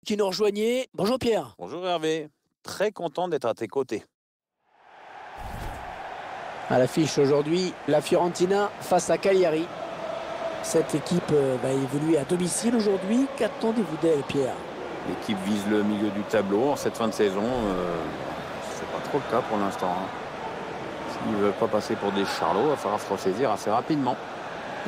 Qui nous rejoignait. Bonjour Pierre. Bonjour Hervé, très content d'être à tes côtés. À l'affiche aujourd'hui, la Fiorentina face à Cagliari. Cette équipe va évoluer à domicile aujourd'hui. Qu'attendez-vous d'elle, Pierre? L'équipe vise le milieu du tableau en cette fin de saison. C'est pas trop le cas pour l'instant. S'ils ne veulent pas passer pour des charlots, il va falloir se ressaisir assez rapidement.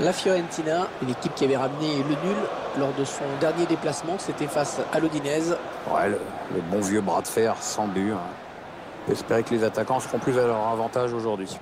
La Fiorentina, une équipe qui avait ramené le nul lors de son dernier déplacement. C'était face à l'Udinese. Ouais, le bon vieux bras de fer sans but. J'espère que les attaquants seront plus à leur avantage aujourd'hui.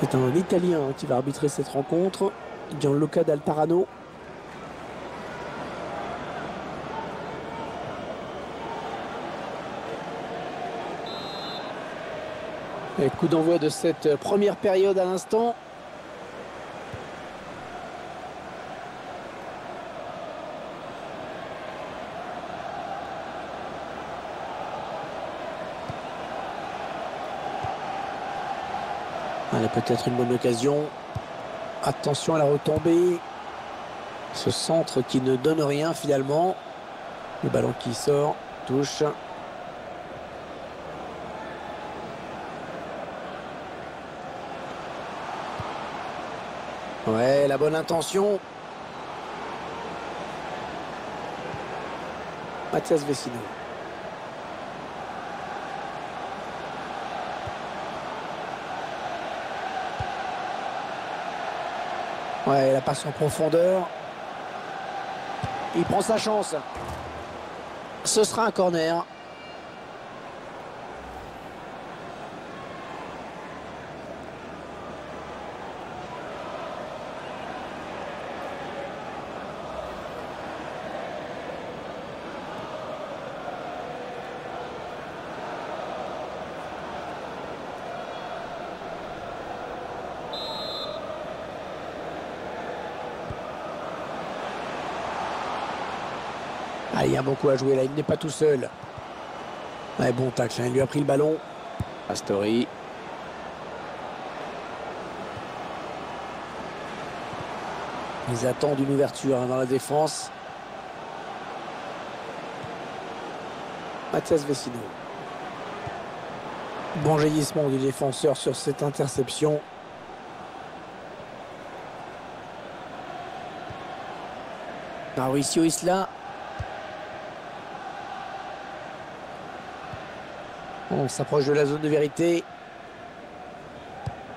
C'est un Italien qui va arbitrer cette rencontre, Gianluca D'Altarano. Et coup d'envoi de cette première période à l'instant. Allez, peut-être une bonne occasion. Attention à la retombée. Ce centre qui ne donne rien finalement. Le ballon qui sort, touche. Ouais, la bonne intention. Mathias Vecino. Ouais, la passe en profondeur. Il prend sa chance. Ce sera un corner. Ah, il y a beaucoup à jouer là, il n'est pas tout seul. Ouais, bon tacle, hein, il lui a pris le ballon. Astori. Ils attendent une ouverture dans la défense. Mathias Vecino. Bon jaillissement du défenseur sur cette interception. Mauricio Isla. On s'approche de la zone de vérité.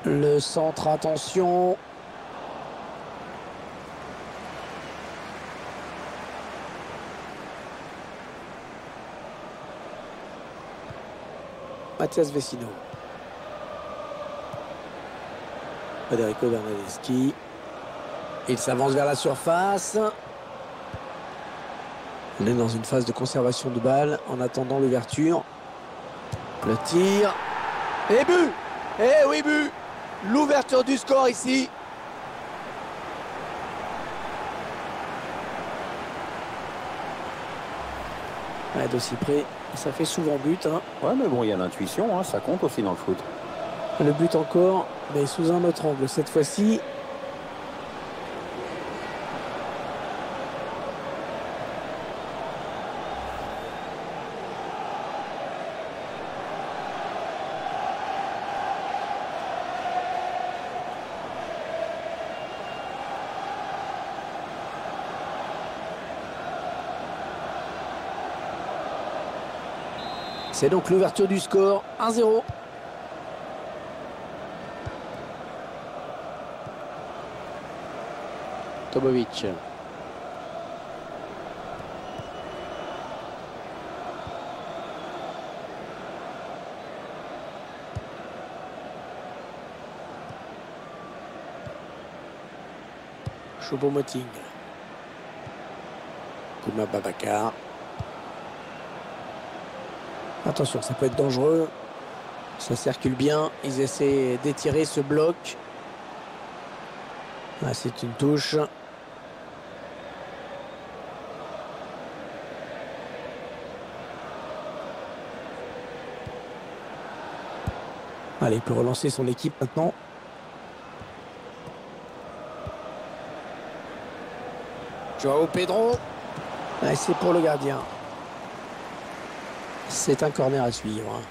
Le centre, attention. Mathias Vecino. Federico Bernardeschi. Il s'avance vers la surface. On est dans une phase de conservation de balle en attendant l'ouverture. Le tir. Et but! Eh oui, but! L'ouverture du score ici. Ouais, d'aussi près, ça fait souvent but. Hein. Ouais, mais bon, il y a l'intuition, ça compte aussi dans le foot. Le but encore, mais sous un autre angle cette fois-ci. C'est donc l'ouverture du score, 1-0. Tobovic. Choupo-Moting. Kouma Babacar. Attention, ça peut être dangereux. Ça circule bien. Ils essaient d'étirer ce bloc. Là, c'est une touche. Allez, il peut relancer son équipe maintenant. Joao Pedro. Ouais, c'est pour le gardien. C'est un corner à suivre.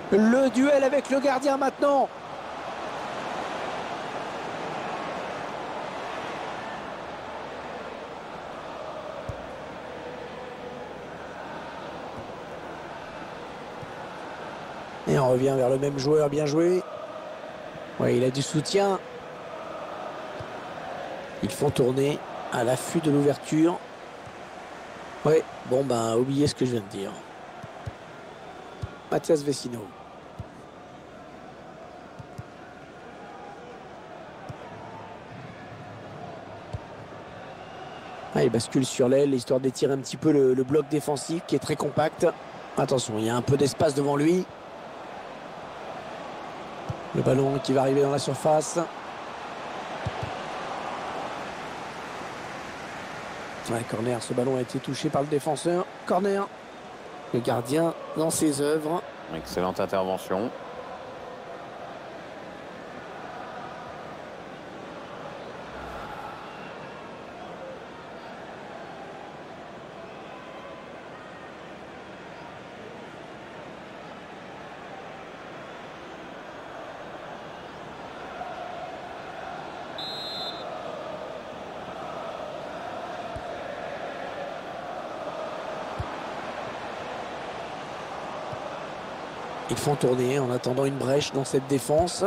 Le duel avec le gardien maintenant. Et on revient vers le même joueur, bien joué. Ouais, il a du soutien. Ils font tourner à l'affût de l'ouverture. Ouais, bon ben, oubliez ce que je viens de dire. Mathias Vecino. Ah, il bascule sur l'aile, histoire d'étirer un petit peu le bloc défensif qui est très compact. Attention, il y a un peu d'espace devant lui. Le ballon qui va arriver dans la surface. Ouais, corner, ce ballon a été touché par le défenseur. Corner. Le gardien dans ses œuvres. Excellente intervention. Ils font tourner en attendant une brèche dans cette défense.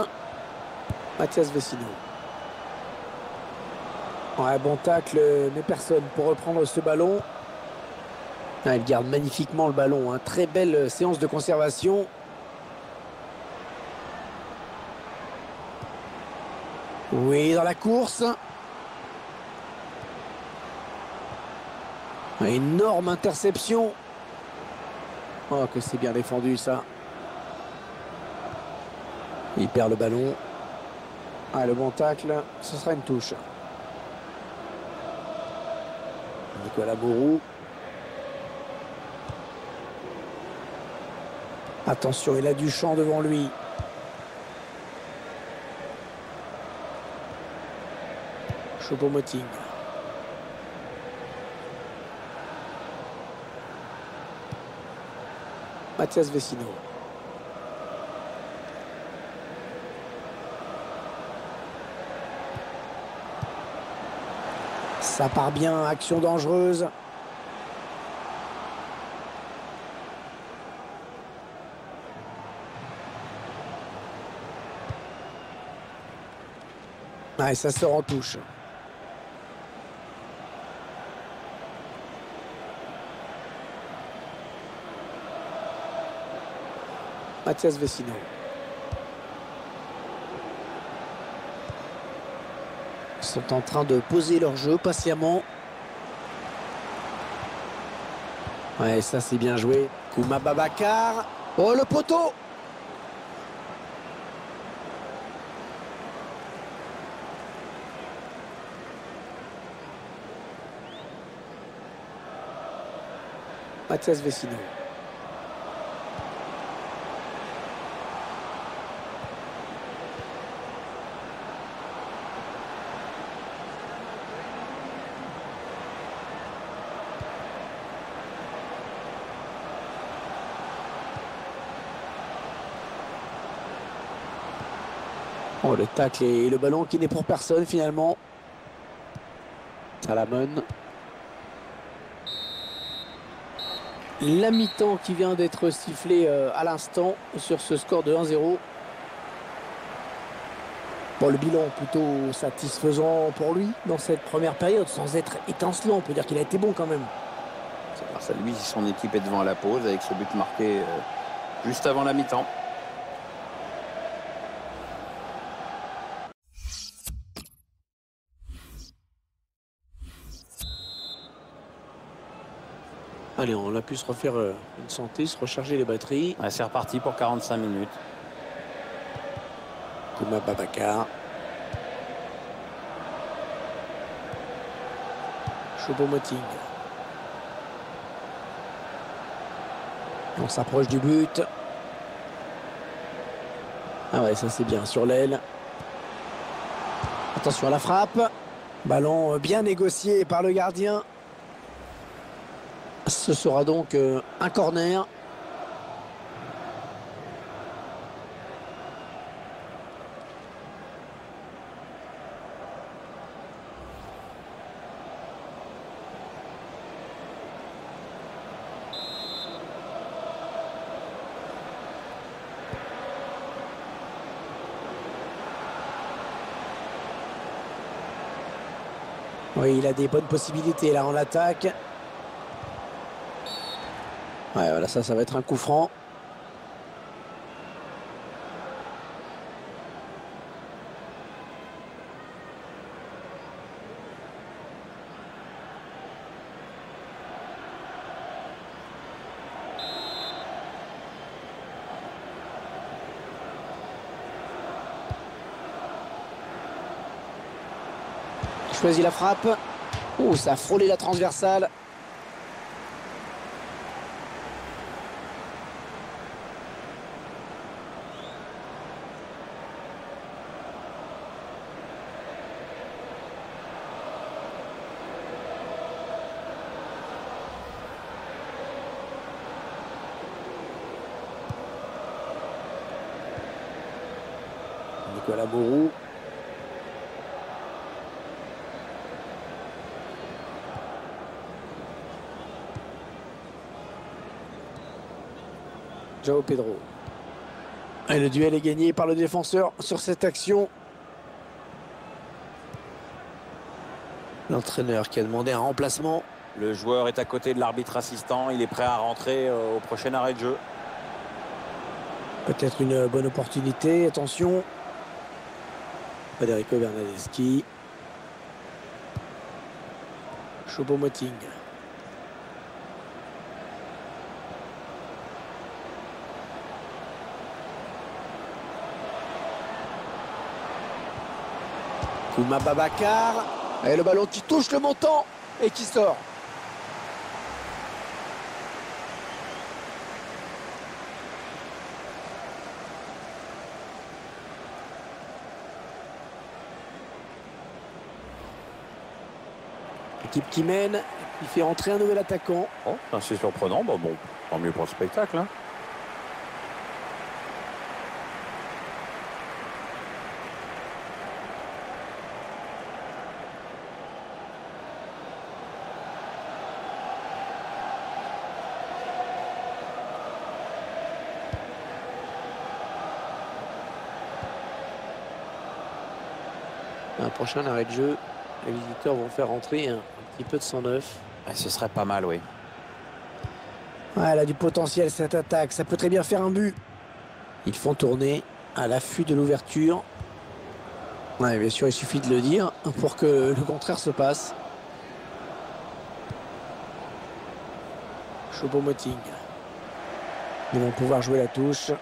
Mathias Vecino. Ouais, bon tacle, mais personne pour reprendre ce ballon. Ah, il garde magnifiquement le ballon. Hein. Très belle séance de conservation. Oui, dans la course. Énorme interception. Oh, que c'est bien défendu, ça. Il perd le ballon. Ah, le bon tacle, ce sera une touche. Nicolas Mourou. Attention, il a du champ devant lui. Choupo-Moting. Mathias Vecino. Ça part bien, action dangereuse. Ouais, ça sort en touche. Mathias Vecino. Ils sont en train de poser leur jeu patiemment. Ouais, ça c'est bien joué. Kouma Babacar. Oh, le poteau! Mathias Vecino. Oh, le tacle et le ballon qui n'est pour personne finalement. Salamon. La mi-temps qui vient d'être sifflée à l'instant sur ce score de 1-0. Bon, le bilan plutôt satisfaisant pour lui dans cette première période, sans être étincelant. On peut dire qu'il a été bon quand même. C'est grâce à lui si son équipe est devant la pause avec ce but marqué juste avant la mi-temps. Allez, on a pu se refaire une santé, se recharger les batteries. Ouais, c'est reparti pour 45 minutes. Kouma Babacar. Choupo-Moting. On s'approche du but. Ah ouais, ça c'est bien sur l'aile. Attention à la frappe. Ballon bien négocié par le gardien. Ce sera donc un corner. Oui, il a des bonnes possibilités là en attaque. Ouais, voilà, ça va être un coup franc. Choisit la frappe. Oh, ça a frôlé la transversale. Nicolas Mourou. João Pedro. Et le duel est gagné par le défenseur sur cette action. L'entraîneur qui a demandé un remplacement. Le joueur est à côté de l'arbitre assistant. Il est prêt à rentrer au prochain arrêt de jeu. Peut-être une bonne opportunité. Attention. Federico Bernardeschi. Choupo-Moting. Kouma Babacar. Et le ballon qui touche le montant et qui sort. Équipe qui mène, il fait entrer un nouvel attaquant. Oh, c'est surprenant. Bon, tant mieux pour le spectacle. Hein. Un prochain arrêt de jeu. Les visiteurs vont faire entrer un petit peu de 109. Ce serait pas mal, oui. Ouais, elle a du potentiel cette attaque. Ça peut très bien faire un but. Ils font tourner à l'affût de l'ouverture. Ouais, bien sûr, il suffit de le dire pour que le contraire se passe. Choupo-Moting. Ils vont pouvoir jouer la touche.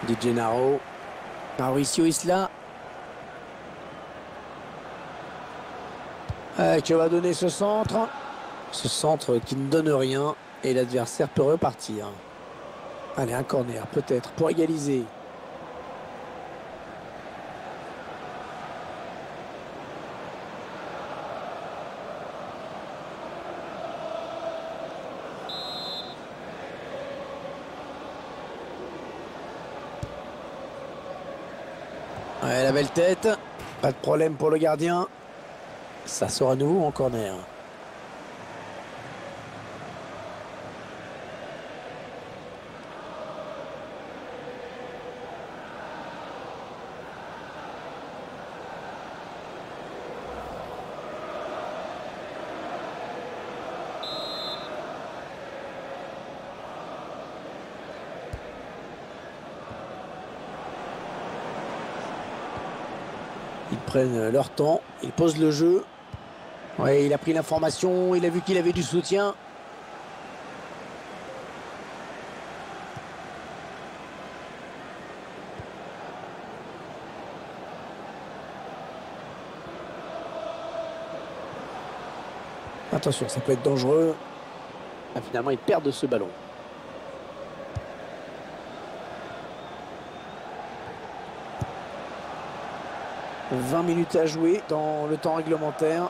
Di Gennaro. Mauricio Isla. Qui va donner ce centre. Ce centre qui ne donne rien et l'adversaire peut repartir. Allez, un corner peut-être pour égaliser. Ouais, la belle tête. Pas de problème pour le gardien. Ça sort à nouveau en corner. Ils prennent leur temps, ils posent le jeu. Ouais, il a pris l'information, il a vu qu'il avait du soutien. Attention, ça peut être dangereux. Ah, finalement, ils perdent ce ballon. « 20 minutes à jouer dans le temps réglementaire. »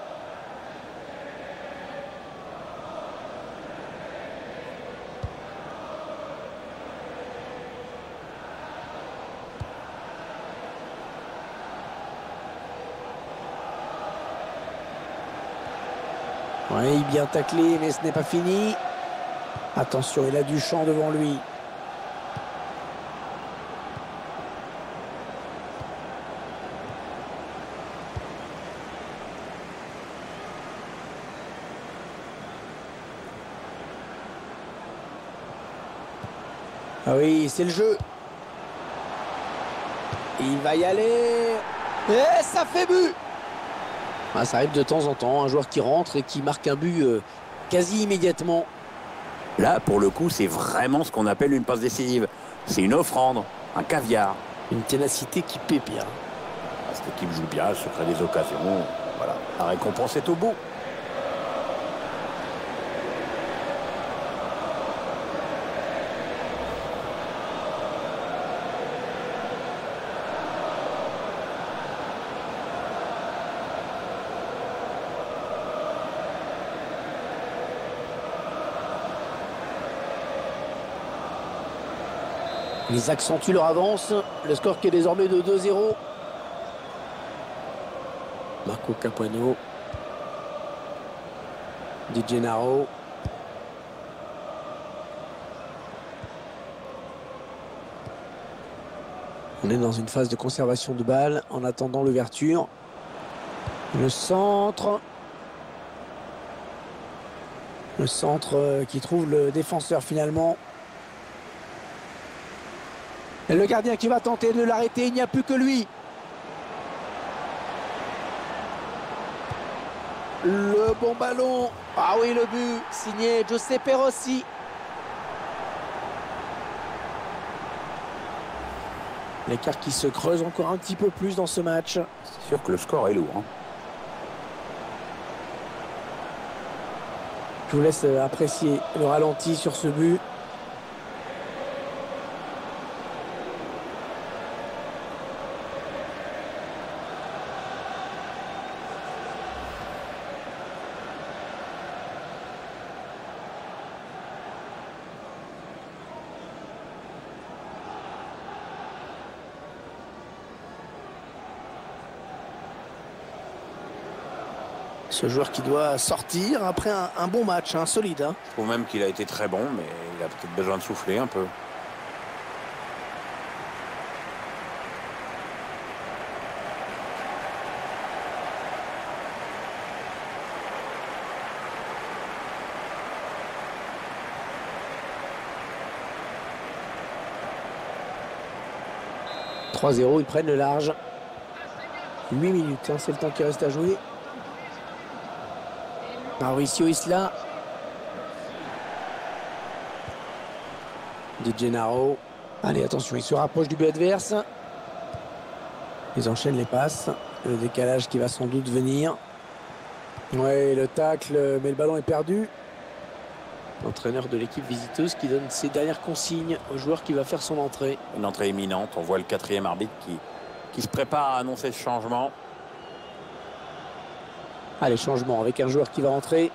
Oui, bien taclé, mais ce n'est pas fini. Attention, il a du champ devant lui. Ah oui, c'est le jeu. Il va y aller. Et ça fait but. Ah, ça arrive de temps en temps, un joueur qui rentre et qui marque un but quasi immédiatement. Là, pour le coup, c'est vraiment ce qu'on appelle une passe décisive. C'est une offrande, un caviar. Une ténacité qui paie bien. Cette équipe joue bien, se crée des occasions. Voilà, la récompense est au bout. Ils accentuent leur avance. Le score qui est désormais de 2-0. Marco Capuano. Di Gennaro. On est dans une phase de conservation de balle en attendant l'ouverture. Le centre. Le centre qui trouve le défenseur finalement. Et le gardien qui va tenter de l'arrêter, il n'y a plus que lui. Le bon ballon. Ah oui, le but signé Giuseppe Rossi. L'écart qui se creuse encore un petit peu plus dans ce match. C'est sûr que le score est lourd. Je vous laisse apprécier le ralenti sur ce but. Ce joueur qui doit sortir après un bon match, solide. Je trouve même qu'il a été très bon, mais il a peut-être besoin de souffler un peu. « 3-0, ils prennent le large. 8 minutes, c'est le temps qui reste à jouer. Mauricio Isla. Di Gennaro. Allez, attention, il se rapproche du but adverse. Ils enchaînent les passes. Le décalage qui va sans doute venir. Ouais, le tacle, mais le ballon est perdu. L'entraîneur de l'équipe visiteuse qui donne ses dernières consignes au joueur qui va faire son entrée. Une entrée imminente. On voit le 4e arbitre qui se prépare à annoncer ce changement. Allez, changement avec un joueur qui va rentrer.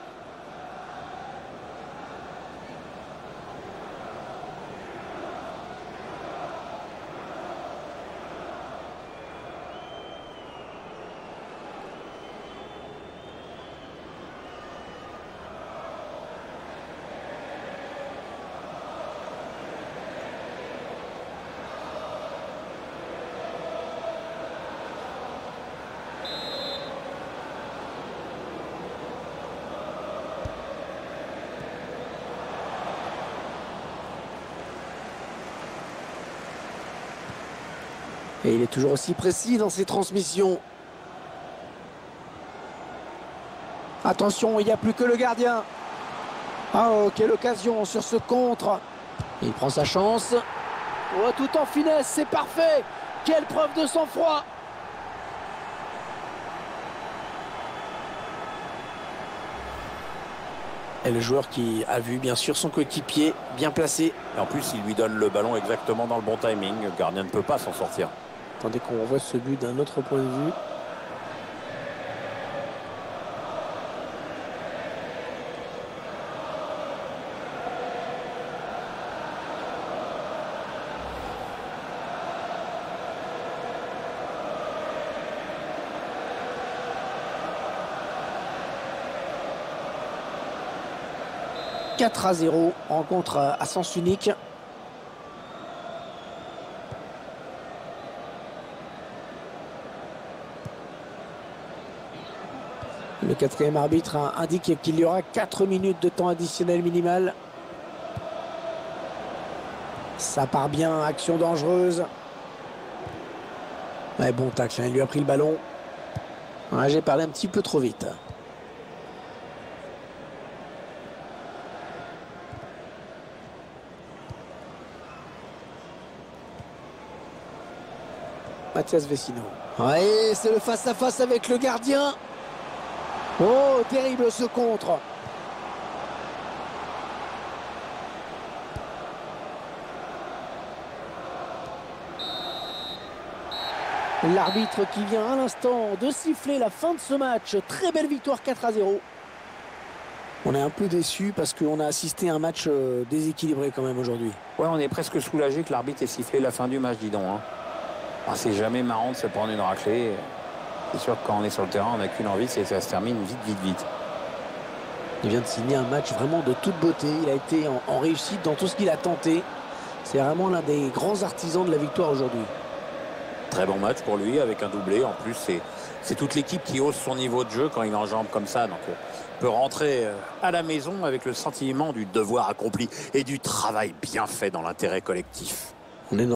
Et il est toujours aussi précis dans ses transmissions. Attention, il n'y a plus que le gardien. Oh, quelle occasion sur ce contre. Il prend sa chance. Oh, tout en finesse, c'est parfait. Quelle preuve de sang-froid. Et le joueur qui a vu bien sûr son coéquipier bien placé. Et en plus, il lui donne le ballon exactement dans le bon timing. Le gardien ne peut pas s'en sortir. Attendez qu'on revoie ce but d'un autre point de vue. « 4-0, rencontre à sens unique. Le 4e arbitre indique qu'il y aura 4 minutes de temps additionnel minimal. Ça part bien, action dangereuse. Ouais, bon tacle, il lui a pris le ballon. Ouais, j'ai parlé un petit peu trop vite. Mathias Vecino. Ouais, c'est le face-à-face avec le gardien. Oh, terrible ce contre. L'arbitre qui vient à l'instant de siffler la fin de ce match. Très belle victoire 4-0. On est un peu déçus parce qu'on a assisté à un match déséquilibré quand même aujourd'hui. Ouais, on est presque soulagé que l'arbitre ait sifflé la fin du match, dis donc. Hein. Ah, c'est jamais marrant de se prendre une raclée. C'est sûr que quand on est sur le terrain, on n'a qu'une envie, c'est que ça se termine vite. Il vient de signer un match vraiment de toute beauté. Il a été en réussite dans tout ce qu'il a tenté. C'est vraiment l'un des grands artisans de la victoire aujourd'hui. Très bon match pour lui, avec un doublé. En plus, c'est toute l'équipe qui hausse son niveau de jeu quand il enjambe comme ça. Donc, peut rentrer à la maison avec le sentiment du devoir accompli et du travail bien fait dans l'intérêt collectif. On est dans